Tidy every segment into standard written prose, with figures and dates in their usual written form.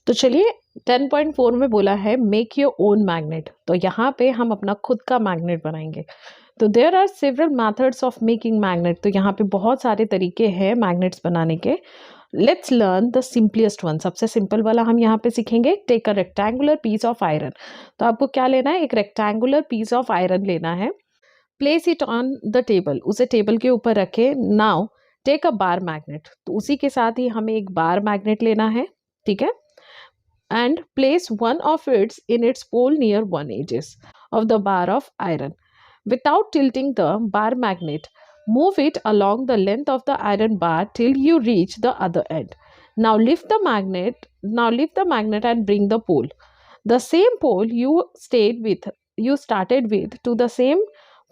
तो चलिए 10.4 में बोला है मेक योर ओन मैग्नेट, तो यहाँ पे हम अपना खुद का मैग्नेट बनाएंगे। तो there are several methods of making magnet, तो यहाँ पे बहुत सारे तरीके हैं मैग्नेट्स बनाने के। Let's learn the simplest one, सबसे सिंपल वाला हम यहाँ पे सीखेंगे। Take a rectangular piece of iron, तो आपको क्या लेना है, एक रेक्टेंगुलर पीस ऑफ आयरन लेना है। Place it on the table, उसे टेबल के ऊपर रखे। Now take a bar magnet, तो उसी के साथ ही हमें एक बार मैग्नेट लेना है, ठीक है। And place one of its in its pole near one edges of the bar of iron. Without tilting the bar magnet, move it along the length of the iron bar till you reach the other end. Now lift the magnet. Now lift the magnet and bring the pole. The same pole you started with to the same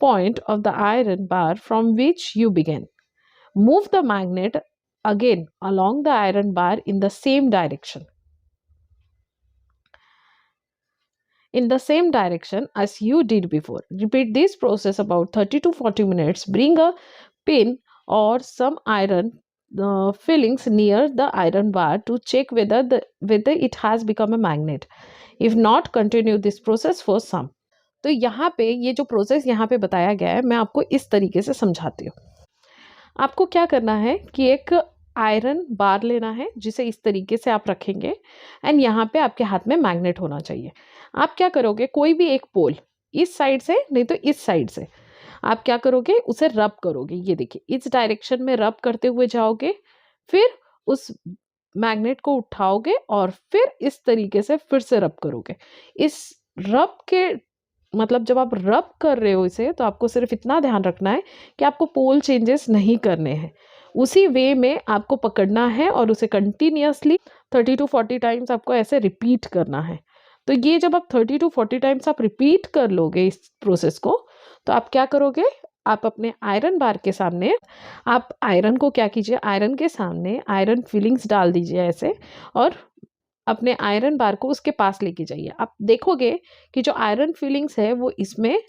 point of the iron bar from which you began. Move the magnet again along the iron bar in the same direction. In the same direction as you did before. Repeat this process about 30 to 40 minutes. Bring a pin or some iron fillings near the iron bar to check whether it has become a magnet. If not, continue this process for some. तो यहाँ पे ये जो process यहाँ पे बताया गया है, मैं आपको इस तरीके से समझाती हूँ। आपको क्या करना है कि एक आयरन बार लेना है जिसे इस तरीके से आप रखेंगे एंड यहाँ पे आपके हाथ में मैग्नेट होना चाहिए। आप क्या करोगे, कोई भी एक पोल इस साइड से नहीं तो इस साइड से आप क्या करोगे, उसे रब करोगे। ये देखिए इस डायरेक्शन में रब करते हुए जाओगे, फिर उस मैग्नेट को उठाओगे और फिर इस तरीके से फिर से रब करोगे। इस रब के मतलब जब आप रब कर रहे हो इसे, तो आपको सिर्फ इतना ध्यान रखना है कि आपको पोल चेंजेस नहीं करने हैं। उसी वे में आपको पकड़ना है और उसे कंटिन्यूअसली 30 to 40 टाइम्स आपको ऐसे रिपीट करना है। तो ये जब आप 30 to 40 टाइम्स आप रिपीट कर लोगे इस प्रोसेस को, तो आप क्या करोगे, आप अपने आयरन बार के सामने आप आयरन को क्या कीजिए, आयरन के सामने आयरन फिलिंग्स डाल दीजिए ऐसे, और अपने आयरन बार को उसके पास लेके जाइए। आप देखोगे कि जो आयरन फिलिंग्स है वो इसमें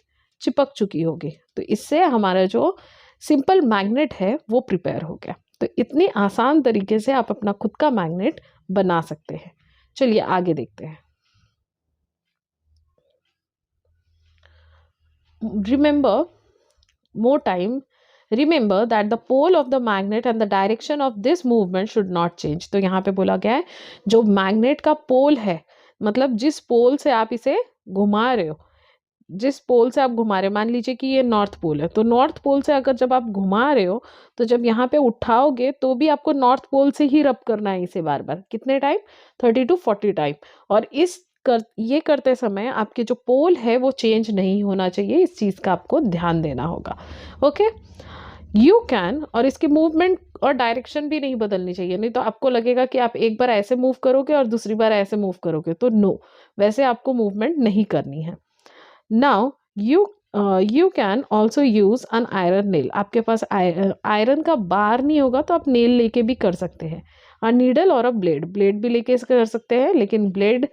चिपक चुकी होगी, तो इससे हमारा जो सिंपल मैग्नेट है वो प्रिपेयर हो गया। तो इतनी आसान तरीके से आप अपना खुद का मैग्नेट बना सकते हैं। चलिए आगे देखते हैं। Remember that the pole of the magnet and the direction of this movement should not change. तो यहाँ पे बोला गया है जो मैग्नेट का पोल है, मतलब जिस पोल से आप इसे घुमा रहे हो, जिस पोल से आप घुमा रहे हो, मान लीजिए कि ये नॉर्थ पोल है, तो नॉर्थ पोल से अगर जब आप घुमा रहे हो तो जब यहाँ पे उठाओगे तो भी आपको नॉर्थ पोल से ही रब करना है इसे बार बार। कितने टाइम, 30 to 40 टाइम। और ये करते समय आपके जो पोल है वो चेंज नहीं होना चाहिए, इस चीज़ का आपको ध्यान देना होगा। ओके, यू कैन, और इसकी मूवमेंट और डायरेक्शन भी नहीं बदलनी चाहिए, नहीं तो आपको लगेगा कि आप एक बार ऐसे मूव करोगे और दूसरी बार ऐसे मूव करोगे, तो नो, वैसे आपको मूवमेंट नहीं करनी है। Now you can also use an iron nail. आपके पास आयरन का बार नहीं होगा तो आप नेल लेके भी कर सकते हैं। अ नीडल और अ ब्लेड भी लेके कर सकते हैं, लेकिन ब्लेड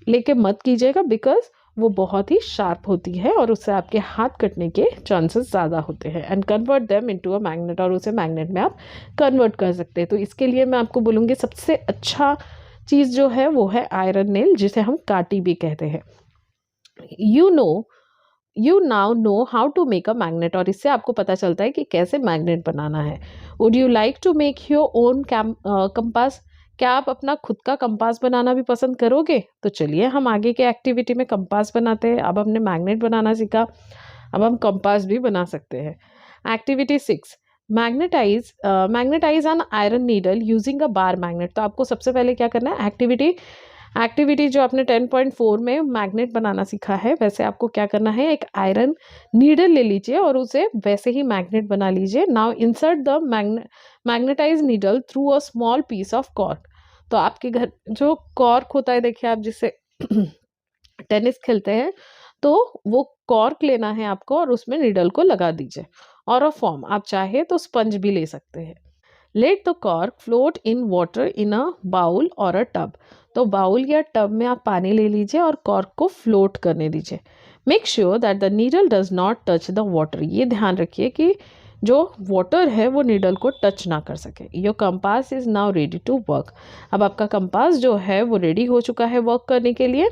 लेके मत कीजिएगा बिकॉज वो बहुत ही शार्प होती है और उससे आपके हाथ कटने के चांसेस ज़्यादा होते हैं। And convert them into a magnet, और उसे मैग्नेट में आप कन्वर्ट कर सकते हैं। तो इसके लिए मैं आपको बोलूँगी सबसे अच्छा चीज़ जो है वो है आयरन नेल, जिसे हम काटी भी कहते हैं। You now know how to make a magnet, और इससे आपको पता चलता है कि कैसे मैग्नेट बनाना है। Would you like to make your own compass, क्या आप अपना खुद का कंपास बनाना भी पसंद करोगे? तो चलिए हम आगे के एक्टिविटी में कंपास बनाते हैं। अब हमने मैग्नेट बनाना सीखा, अब हम कंपास भी बना सकते हैं। Activity 6, magnetize an iron needle using a bar magnet. तो आपको सबसे पहले क्या करना है, एक्टिविटी जो आपने 10.4 में मैग्नेट बनाना सीखा है, वैसे आपको क्या करना है, एक आयरन नीडल ले लीजिए और उसे वैसे ही मैग्नेट बना लीजिए। Now insert the magnetize needle through a small piece of cork. तो आपके घर जो कॉर्क होता है, देखिए आप जिससे टेनिस खेलते हैं, तो वो कॉर्क लेना है आपको और उसमें नीडल को लगा दीजिए। और अ फॉर्म, आप चाहे तो स्पंज भी ले सकते हैं। Let the cork float in water in a bowl और अ टब। तो बाउल या टब में आप पानी ले लीजिए और कॉर्क को फ्लोट करने दीजिए। Make sure that the needle does not touch the water. ये ध्यान रखिए कि जो वाटर है वो नीडल को टच ना कर सके। Your compass is now ready to work. अब आपका कंपास जो है वो रेडी हो चुका है वर्क करने के लिए।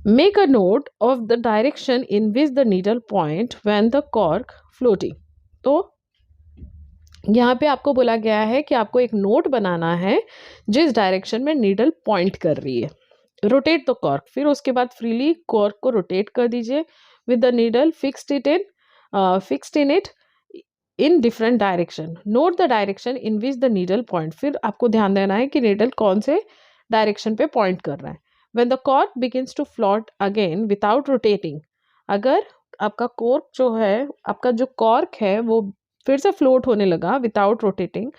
Make a note of the direction in which the needle point when the cork floating. तो यहाँ पे आपको बोला गया है कि आपको एक नोट बनाना है जिस डायरेक्शन में नीडल पॉइंट कर रही है। रोटेट द कॉर्क, फिर उसके बाद फ्रीली कॉर्क को रोटेट कर दीजिए with the needle fixed in it in different direction. Note the direction in which the needle point, फिर आपको ध्यान देना है कि नीडल कौन से डायरेक्शन पे पॉइंट कर रहा है। When the cork begins to float again without rotating, अगर आपका कॉर्क जो है, आपका जो कॉर्क है वो फिर से फ्लोट होने लगा विदाउट रोटेटिंग,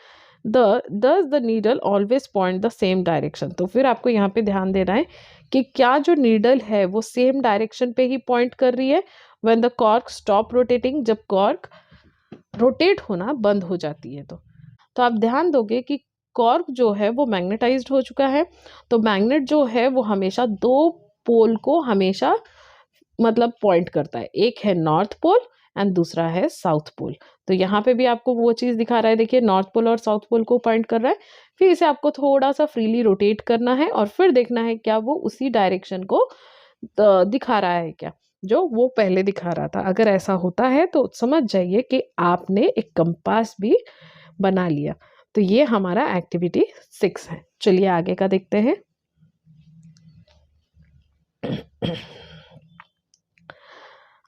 द दस the needle always point the same direction. तो फिर आपको यहाँ पे ध्यान देना है कि क्या जो नीडल है वो सेम डायरेक्शन पे ही पॉइंट कर रही है। When the cork stop rotating, जब कॉर्क रोटेट होना बंद हो जाती है। तो आप ध्यान दोगे कि कॉर्क जो है वो मैग्नेटाइज्ड हो चुका है। तो मैग्नेट जो है वो हमेशा दो पोल को हमेशा मतलब पॉइंट करता है, एक है नॉर्थ पोल एंड दूसरा है साउथ पोल। तो यहाँ पे भी आपको वो चीज़ दिखा रहा है, देखिए नॉर्थ पोल और साउथ पोल को पॉइंट कर रहा है। फिर इसे आपको थोड़ा सा फ्रीली रोटेट करना है और फिर देखना है क्या वो उसी डायरेक्शन को दिखा रहा है क्या जो वो पहले दिखा रहा था। अगर ऐसा होता है तो समझ जाइए कि आपने एक कंपास भी बना लिया। तो ये हमारा एक्टिविटी 6 है। चलिए आगे का देखते हैं।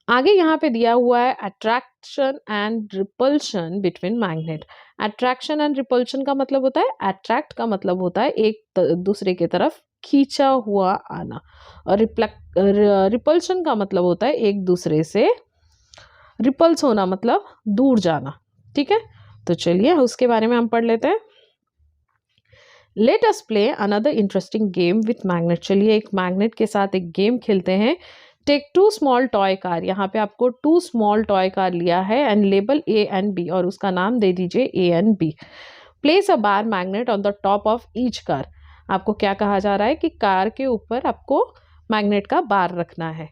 आगे यहाँ पे दिया हुआ है attraction and repulsion between magnet. Attraction and repulsion का मतलब होता है, अट्रैक्ट का मतलब होता है एक दूसरे की तरफ खींचा हुआ आना, और रिपल्शन का मतलब होता है एक दूसरे से रिपल्स होना, मतलब दूर जाना। ठीक है, तो चलिए उसके बारे में हम पढ़ लेते हैं। Let us play another interesting game with magnet. चलिए एक मैग्नेट के साथ एक गेम खेलते हैं। Take two small toy car, यहाँ पे आपको 2 स्मॉल टॉय कार लिया है and label A and B, और उसका नाम दे दीजिए A and B. Place a bar magnet on the top of each car. आपको क्या कहा जा रहा है कि कार के ऊपर आपको मैग्नेट का बार रखना है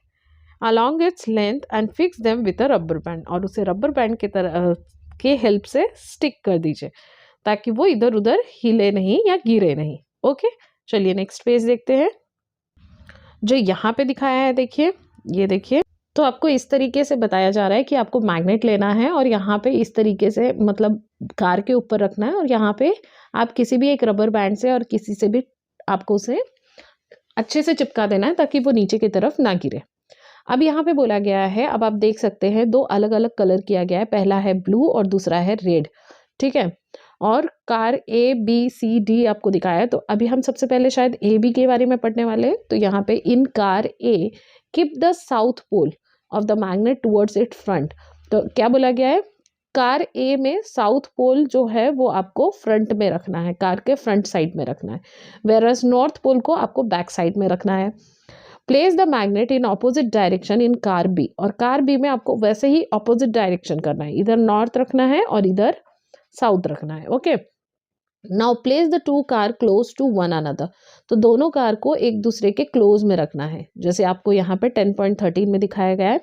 along its length and fix them with a rubber band, और उसे रबर बैंड के तरह के हेल्प से स्टिक कर दीजिए ताकि वो इधर उधर हिले नहीं या गिरे नहीं। ओके, चलिए नेक्स्ट पेज देखते हैं। जो यहाँ पे दिखाया है देखिए, ये देखिए। तो आपको इस तरीके से बताया जा रहा है कि आपको मैग्नेट लेना है और यहाँ पे इस तरीके से मतलब कार के ऊपर रखना है, और यहाँ पे आप किसी भी एक रबर बैंड से और किसी से भी आपको उसे अच्छे से चिपका देना है ताकि वो नीचे की तरफ ना गिरे। अब यहाँ पे बोला गया है, अब आप देख सकते हैं 2 अलग अलग कलर किया गया है, पहला है ब्लू और दूसरा है रेड। ठीक है, और car A B C D आपको दिखाया है। तो अभी हम सबसे पहले शायद ए बी के बारे में पढ़ने वाले हैं। तो यहाँ पे in car A keep the south pole of the magnet towards it front. तो क्या बोला गया है, कार ए में साउथ पोल जो है वो आपको फ्रंट में रखना है, कार के फ्रंट साइड में रखना है, वेरस नॉर्थ पोल को आपको बैक साइड में रखना है। Place the magnet in opposite direction in car B, और कार बी में आपको वैसे ही ऑपोजिट डायरेक्शन करना है, इधर नॉर्थ रखना है और इधर साउथ रखना है। Okay, now place the 2 car close to one another. तो दोनों कार को एक दूसरे के क्लोज में रखना है, जैसे आपको यहाँ पे 10.13 में दिखाया गया है।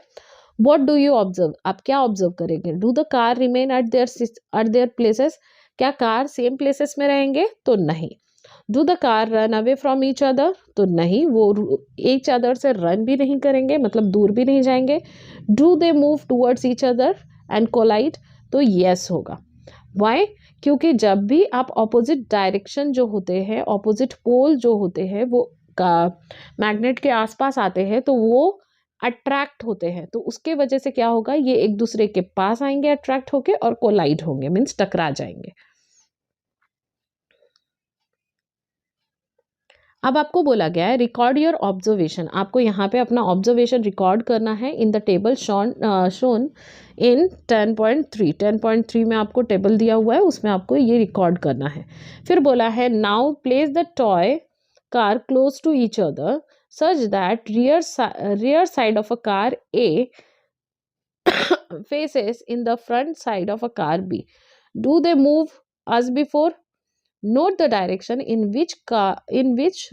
व्हाट डू यू ऑब्जर्व, आप क्या ऑब्जर्व करेंगे। Do the car remain at there places, क्या कार सेम प्लेसेस में रहेंगे, तो नहीं। Do the car run away from each other, तो नहीं, वो ईच अदर से रन भी नहीं करेंगे, मतलब दूर भी नहीं जाएंगे। Do they move towards each other and collide, तो यस होगा। वाई, क्योंकि जब भी आप ऑपोजिट डायरेक्शन जो होते हैं, ऑपोजिट पोल जो होते हैं वो का मैग्नेट के आसपास आते हैं तो वो अट्रैक्ट होते हैं, तो उसके वजह से क्या होगा, ये एक दूसरे के पास आएंगे अट्रैक्ट होके और कोलाइड होंगे, मीन्स टकरा जाएंगे। अब आपको बोला गया है रिकॉर्ड योर ऑब्जर्वेशन, आपको यहाँ पे अपना ऑब्जर्वेशन रिकॉर्ड करना है in the table shown in 10.3। 10.3 में आपको टेबल दिया हुआ है, उसमें आपको ये रिकॉर्ड करना है। फिर बोला है now place the toy car close to each other such that rear side of a car A faces in the front side of a car B. Do they move as before? Note the direction in which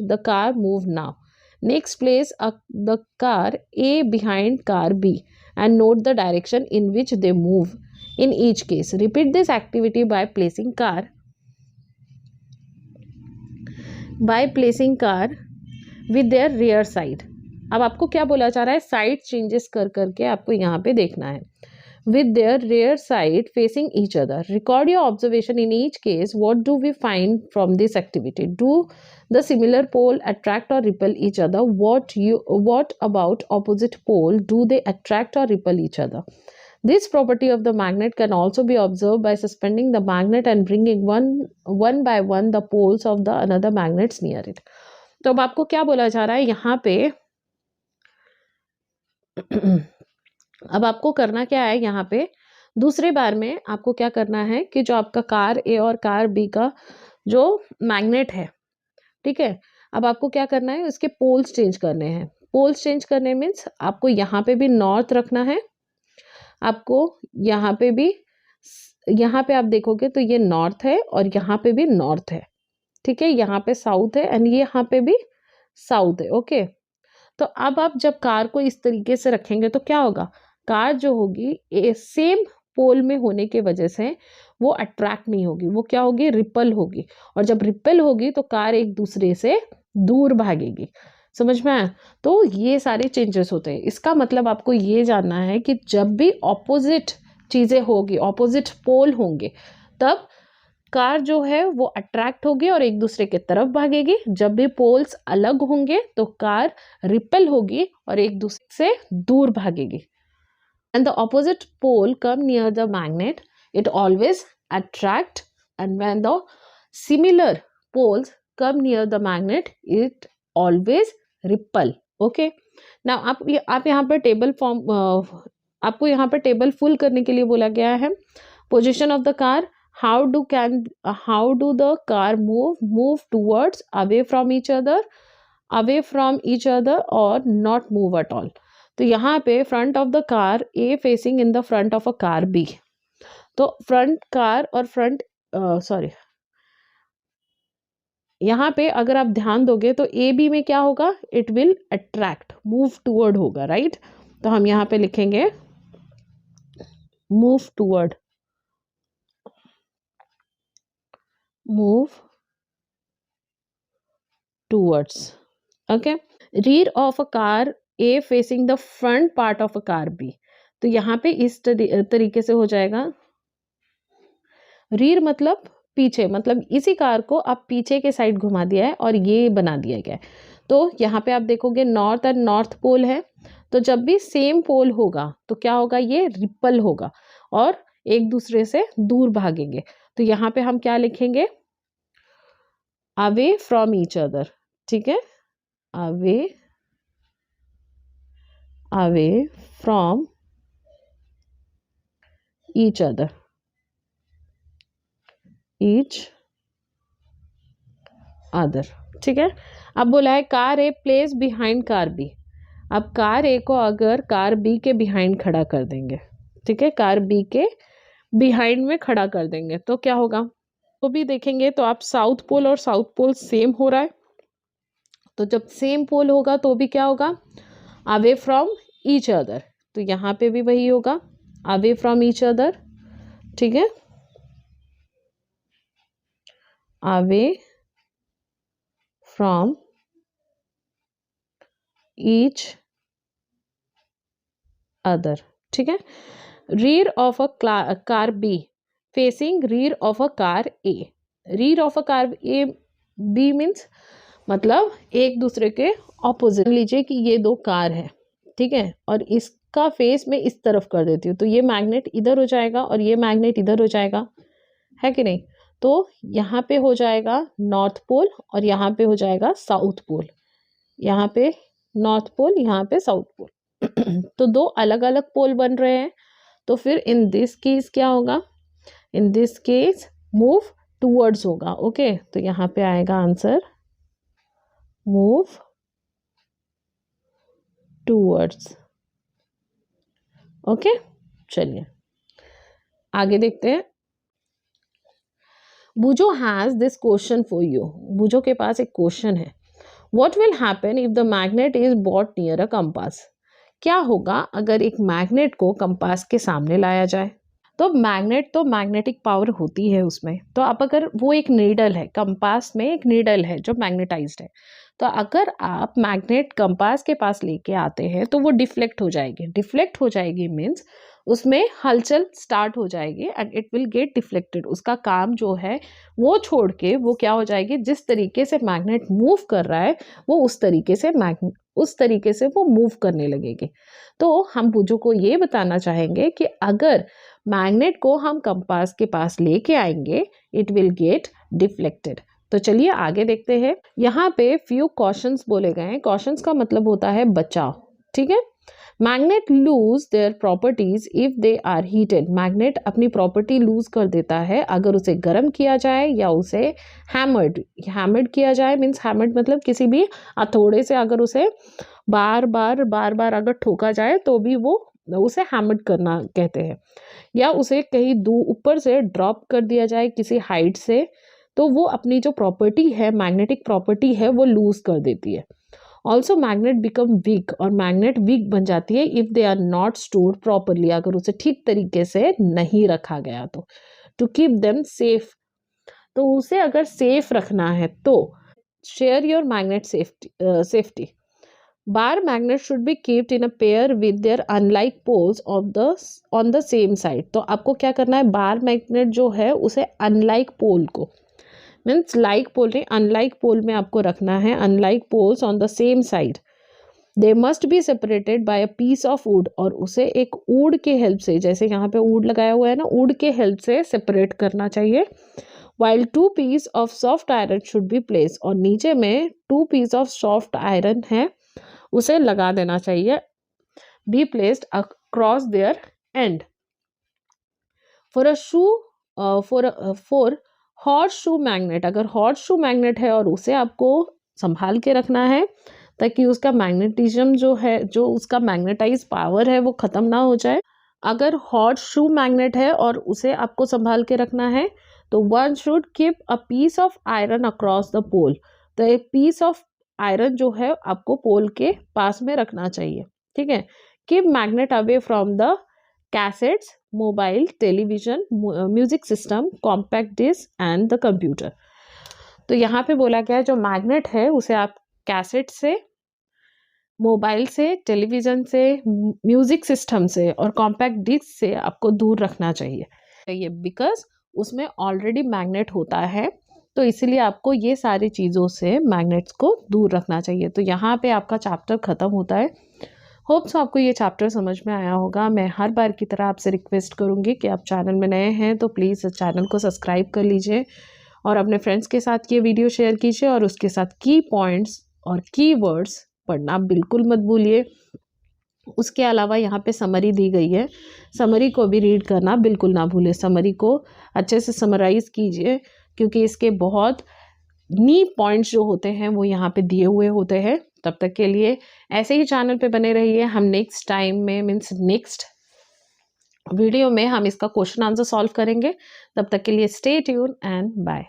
the car move now. Next, place the car A behind car B and note the direction in which they move. In each case, repeat this activity by placing car with their rear side. अब आपको क्या बोला जा रहा है, side changes कर करके आपको यहाँ पे देखना है. With their rear side facing each other. Record your observation in each case. What do we find from this activity? Do the similar pole attract or repel each other? What about opposite pole? Do they attract or repel each other? This property of the magnet can also be observed by suspending the magnet and bringing one by one the poles of the another magnets near it. तो अब आपको क्या बोला जा रहा है यहाँ पे अब आपको करना क्या है, यहाँ पे दूसरे बार में आपको क्या करना है कि जो आपका कार ए और कार बी का जो मैग्नेट है, ठीक है, अब आपको क्या करना है, इसके पोल्स चेंज करने हैं. पोल्स चेंज करने मीन्स आपको यहाँ पे भी नॉर्थ रखना है, आपको यहाँ पे आप देखोगे तो ये नॉर्थ है और यहाँ पे भी नॉर्थ है, ठीक है, यहाँ पे साउथ है एंड ये यहाँ पे भी साउथ है. ओके, तो अब आप जब कार को इस तरीके से रखेंगे तो क्या होगा, कार जो होगी सेम पोल में होने के वजह से वो अट्रैक्ट नहीं होगी, वो क्या होगी, रिपल होगी. और जब रिपल होगी तो कार एक दूसरे से दूर भागेगी. समझ में आया? तो ये सारे चेंजेस होते हैं. इसका मतलब आपको ये जानना है कि जब भी ऑपोजिट चीज़ें होगी, ऑपोजिट पोल होंगे, तब कार जो है वो अट्रैक्ट होगी और एक दूसरे के तरफ भागेगी. जब भी पोल्स अलग होंगे तो कार रिपेल होगी और एक दूसरे से दूर भागेगी. And the opposite pole come near the magnet, it always attract, and when the similar poles come near the magnet, it always repel. Okay, now आप यहाँ पर टेबल फॉर्म आपको यहाँ पर टेबल फुल करने के लिए बोला गया है. Position of the car, how do the car move towards, away from each other or not move at all. तो यहाँ पे front of the car A facing in the front of a car B. तो front car और यहाँ पे अगर आप ध्यान दोगे तो ए बी में क्या होगा, it will attract, move toward होगा, राइट. तो हम यहाँ पे लिखेंगे move towards. Okay, rear of a car A facing the front part of a car B. तो यहाँ पे इस तरीके से हो जाएगा. rear मतलब पीछे, मतलब इसी कार को आप पीछे के साइड घुमा दिया है और ये बना दिया गया है. तो यहाँ पे आप देखोगे नॉर्थ एंड नॉर्थ पोल है, तो जब भी सेम पोल होगा तो क्या होगा, ये रिपल होगा और एक दूसरे से दूर भागेंगे. तो यहाँ पे हम क्या लिखेंगे, अवे फ्रॉम ईच अदर. ठीक है, away from each other. ठीक है. अब बोला है car A place behind car B. अब कार ए को अगर कार बी के बिहाइंड खड़ा कर देंगे, ठीक है, कार बी के बिहाइंड में खड़ा कर देंगे तो क्या होगा, तो भी देखेंगे तो आप साउथ पोल और साउथ पोल सेम हो रहा है. तो जब सेम पोल होगा तो भी क्या होगा, अवे फ्रॉम ईच अदर. तो यहाँ पे भी वही होगा, अवे फ्रॉम ईच अदर. ठीक है, अवे फ्रॉम ईच अदर. ठीक है. rear of a car B facing rear of a car A. rear of a car A B means मतलब एक दूसरे के ऑपोजिट. लीजिए कि ये दो कार है, ठीक है, और इसका फेस में इस तरफ कर देती हूँ तो ये मैग्नेट इधर हो जाएगा और ये मैग्नेट इधर हो जाएगा, है कि नहीं. तो यहाँ पे हो जाएगा नॉर्थ पोल और यहाँ पे हो जाएगा साउथ पोल. यहाँ पे नॉर्थ पोल, यहाँ पे साउथ पोल. तो दो अलग अलग पोल बन रहे हैं. तो फिर इन दिस केस क्या होगा, in this case move towards होगा. ओके, तो यहाँ पे आएगा आंसर मूव टूवर्ड्स. ओके, चलिए आगे देखते हैं. Bujo has this question for you. Bujo के पास एक क्वेश्चन है. What will happen if the magnet is brought near a compass? क्या होगा अगर एक मैग्नेट को कंपास के सामने लाया जाए? तो मैग्नेटिक पावर होती है उसमें। तो अब अगर वो एक नीडल है, कंपास में एक नीडल है जो मैग्नेटाइज्ड है, तो अगर आप मैग्नेट कंपास के पास लेके आते हैं तो वो डिफ्लेक्ट हो जाएगी। डिफ्लेक्ट हो जाएगी मीन्स उसमें हलचल स्टार्ट हो जाएगी and it will get deflected. उसका काम जो है वो छोड़ के वो क्या हो जाएगी, जिस तरीके से मैग्नेट मूव कर रहा है वो उस तरीके से वो मूव करने लगेगी। तो हम बुझो को ये बताना चाहेंगे कि अगर मैग्नेट को हम कंपास के पास लेके आएंगे इट विल गेट डिफ्लेक्टेड। तो चलिए आगे देखते हैं। यहाँ पे फ्यू कॉशंस बोले गए हैं। कॉशंस का मतलब होता है बचाव, ठीक है। Magnet lose their properties if they are heated. Magnet अपनी प्रॉपर्टी लूज कर देता है अगर उसे गर्म किया जाए या उसे हैमर्ड किया जाए। मीन्स हैमर्ड मतलब किसी भी हथौड़े से अगर उसे बार बार अगर ठोका जाए तो भी वो उसे हैमर्ड करना कहते हैं। या उसे कहीं दूर ऊपर से ड्रॉप कर दिया जाए किसी हाइट से, तो वो अपनी जो प्रॉपर्टी है, मैग्नेटिक प्रॉपर्टी है, वो लूज कर देती है। ऑल्सो मैग्नेट बिकम वीक, और मैग्नेट वीक बन जाती है if they are not stored properly, अगर उसे ठीक तरीके से नहीं रखा गया तो। टू कीप देम सेफ, तो उसे अगर सेफ रखना है तो share your magnet safety. Bar magnet should be kept in a pair with their unlike poles of the on the same side। तो आपको क्या करना है, बार मैग्नेट जो है उसे अनलाइक पोल को, मीन्स लाइक पोल नहीं अनलाइक पोल में आपको रखना है। Unlike poles on the same side, they must be separated by a piece of wood, और उसे एक वुड के हेल्प से, जैसे यहाँ पे वुड लगाया हुआ है ना, वुड के हेल्प से सेपरेट करना चाहिए। While 2 piece of soft iron should be place, और नीचे में 2 पीस ऑफ सॉफ्ट आयरन है उसे लगा देना चाहिए। Be placed across their end. For a shoe for horse shoe magnet, अगर हॉर्स शू मैग्नेट है और उसे आपको संभाल के रखना है ताकि उसका मैग्नेटिज्म जो है, जो उसका मैग्नेटाइज पावर है वो खत्म ना हो जाए। अगर हॉट शू मैग्नेट है और उसे आपको संभाल के रखना है तो one should keep a piece of iron across the pole. तो एक पीस ऑफ आयरन जो है आपको पोल के पास में रखना चाहिए, ठीक है। Keep magnet away from the cassettes, mobile, television, music system, compact disc and the computer. तो यहाँ पे बोला गया है जो मैग्नेट है उसे आप कैसेट से, मोबाइल से, टेलीविजन से, म्यूजिक सिस्टम से और कॉम्पैक्ट डिस्क से आपको दूर रखना चाहिए बिकॉज उसमें ऑलरेडी मैग्नेट होता है। तो इसीलिए आपको ये सारी चीज़ों से मैग्नेट्स को दूर रखना चाहिए। तो यहाँ पे आपका चैप्टर ख़त्म होता है। होप सो आपको ये चैप्टर समझ में आया होगा। मैं हर बार की तरह आपसे रिक्वेस्ट करूँगी कि आप चैनल में नए हैं तो प्लीज़ चैनल को सब्सक्राइब कर लीजिए और अपने फ्रेंड्स के साथ ये वीडियो शेयर कीजिए, और उसके साथ की पॉइंट्स और की वर्ड्स पढ़ना बिल्कुल मत भूलिए। उसके अलावा यहाँ पे समरी दी गई है, समरी को भी रीड करना बिल्कुल ना भूलें। समरी को अच्छे से समराइज़ कीजिए क्योंकि इसके बहुत नी पॉइंट्स जो होते हैं वो यहाँ पे दिए हुए होते हैं। तब तक के लिए ऐसे ही चैनल पे बने रहिए। हम नेक्स्ट टाइम में मीन्स नेक्स्ट वीडियो में हम इसका क्वेश्चन आंसर सॉल्व करेंगे। तब तक के लिए स्टे ट्यून एंड बाय।